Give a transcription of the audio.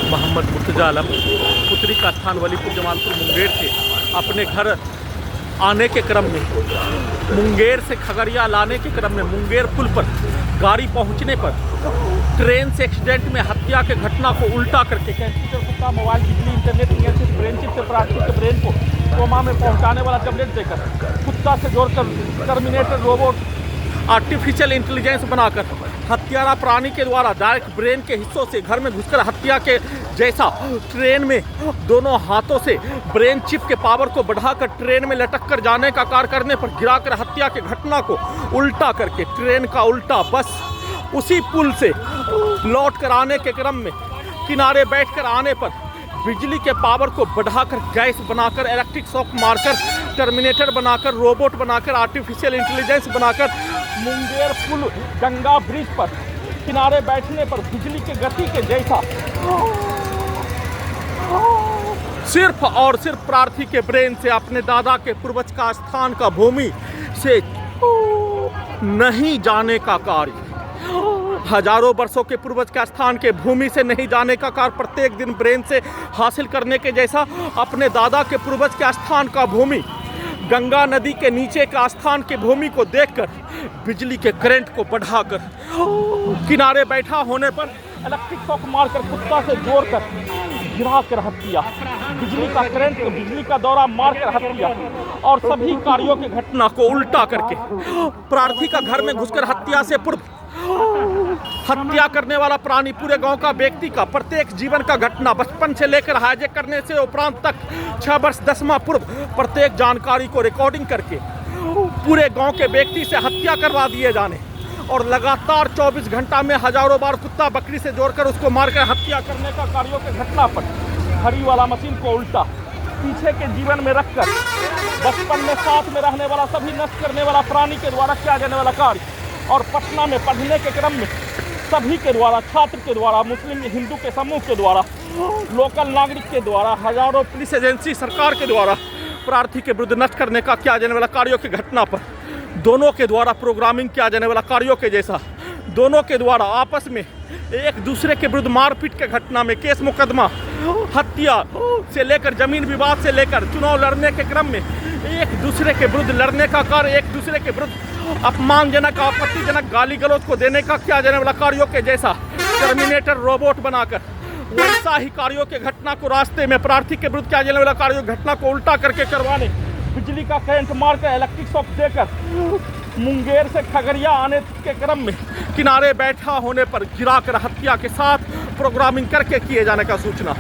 मोहम्मद मुर्तजा आलम पुत्री का स्थान वलीपुर जमालपुर मुंगेर से अपने घर आने के क्रम में मुंगेर से खगड़िया लाने के क्रम में मुंगेर पुल पर गाड़ी पहुंचने पर ट्रेन से एक्सीडेंट में हत्या के घटना को उल्टा करके कंप्यूटर कुत्ता मोबाइल बिजली इंटरनेट नियंत्रित ब्रेन चिप से प्रार्थी के ब्रेन को कोमा में पहुंचाने वाला टैबलेट देकर कुत्ता से जोड़कर टर्मिनेटर रोबोट आर्टिफिशियल इंटेलिजेंस बनाकर हत्यारा प्राणी के द्वारा डायरेक्ट ब्रेन के हिस्सों से घर में घुसकर हत्या के जैसा ट्रेन में दोनों हाथों से ब्रेन चिप के पावर को बढ़ाकर ट्रेन में लटक कर जाने का कार्य करने पर गिराकर हत्या के घटना को उल्टा करके ट्रेन का उल्टा बस उसी पुल से लौट कर आने के क्रम में किनारे बैठकर आने पर बिजली के पावर को बढ़ाकर गैस बनाकर इलेक्ट्रिक शॉक मारकर टर्मिनेटर बनाकर रोबोट बनाकर आर्टिफिशियल इंटेलिजेंस बनाकर मुंगेर पुल गंगा ब्रिज पर किनारे बैठने पर बिजली के गति के जैसा सिर्फ और सिर्फ प्रार्थी के ब्रेन से अपने दादा के पूर्वज का स्थान का भूमि से नहीं जाने का कार्य, हजारों वर्षों के पूर्वज के स्थान के भूमि से नहीं जाने का कार्य प्रत्येक दिन ब्रेन से हासिल करने के जैसा अपने दादा के पूर्वज के स्थान का भूमि गंगा नदी के नीचे का स्थान के भूमि को देखकर बिजली के करंट को बढ़ाकर किनारे बैठा होने पर इलेक्ट्रिक शॉक मारकर कुत्ता से जोड़कर गिराकर हत्या, बिजली का करंट बिजली का दौरा मारकर हत्या और सभी कार्यों की घटना को उल्टा करके प्रार्थी का घर में घुसकर हत्या से पूर्व हत्या करने वाला प्राणी पूरे गांव का व्यक्ति का प्रत्येक जीवन का घटना बचपन से लेकर हाईजैक करने से उपरांत तक 6 वर्ष 10 माह पूर्व प्रत्येक जानकारी को रिकॉर्डिंग करके पूरे गांव के व्यक्ति से हत्या करवा दिए जाने और लगातार 24 घंटा में हजारों बार कुत्ता बकरी से जोड़कर उसको मारकर हत्या करने का कार्यों के घटना पर घड़ी वाला मशीन को उल्टा पीछे के जीवन में रखकर बचपन में साथ में रहने वाला सभी नष्ट करने वाला प्राणी के द्वारा किया जाने वाला कार्य और पटना में पढ़ने के क्रम में सभी के द्वारा छात्र के द्वारा मुस्लिम हिंदू के समूह के द्वारा लोकल नागरिक के द्वारा हजारों पुलिस एजेंसी सरकार के द्वारा प्रार्थी के विरुद्ध नष्ट करने का किया जाने वाला कार्यों की घटना पर दोनों के द्वारा प्रोग्रामिंग किया जाने वाला कार्यों के जैसा दोनों के द्वारा आपस में एक दूसरे के विरुद्ध मारपीट के घटना में केस मुकदमा हत्या से लेकर जमीन विवाद से लेकर चुनाव लड़ने के क्रम में एक दूसरे के विरुद्ध लड़ने का कार्य एक दूसरे के विरुद्ध अपमानजनक आपत्तिजनक गाली गलौज को देने का किया जाने वाला कार्यों के जैसा टर्मिनेटर रोबोट बनाकर वैसा ही कार्यों के घटना को रास्ते में प्रार्थी के विरुद्ध किया जाने वाला कार्यों घटना को उल्टा करके करवाने बिजली का करंट मारकर इलेक्ट्रिक शॉक देकर मुंगेर से खगड़िया आने के क्रम में किनारे बैठा होने पर गिराकर हत्या के साथ प्रोग्रामिंग करके किए जाने का सूचना।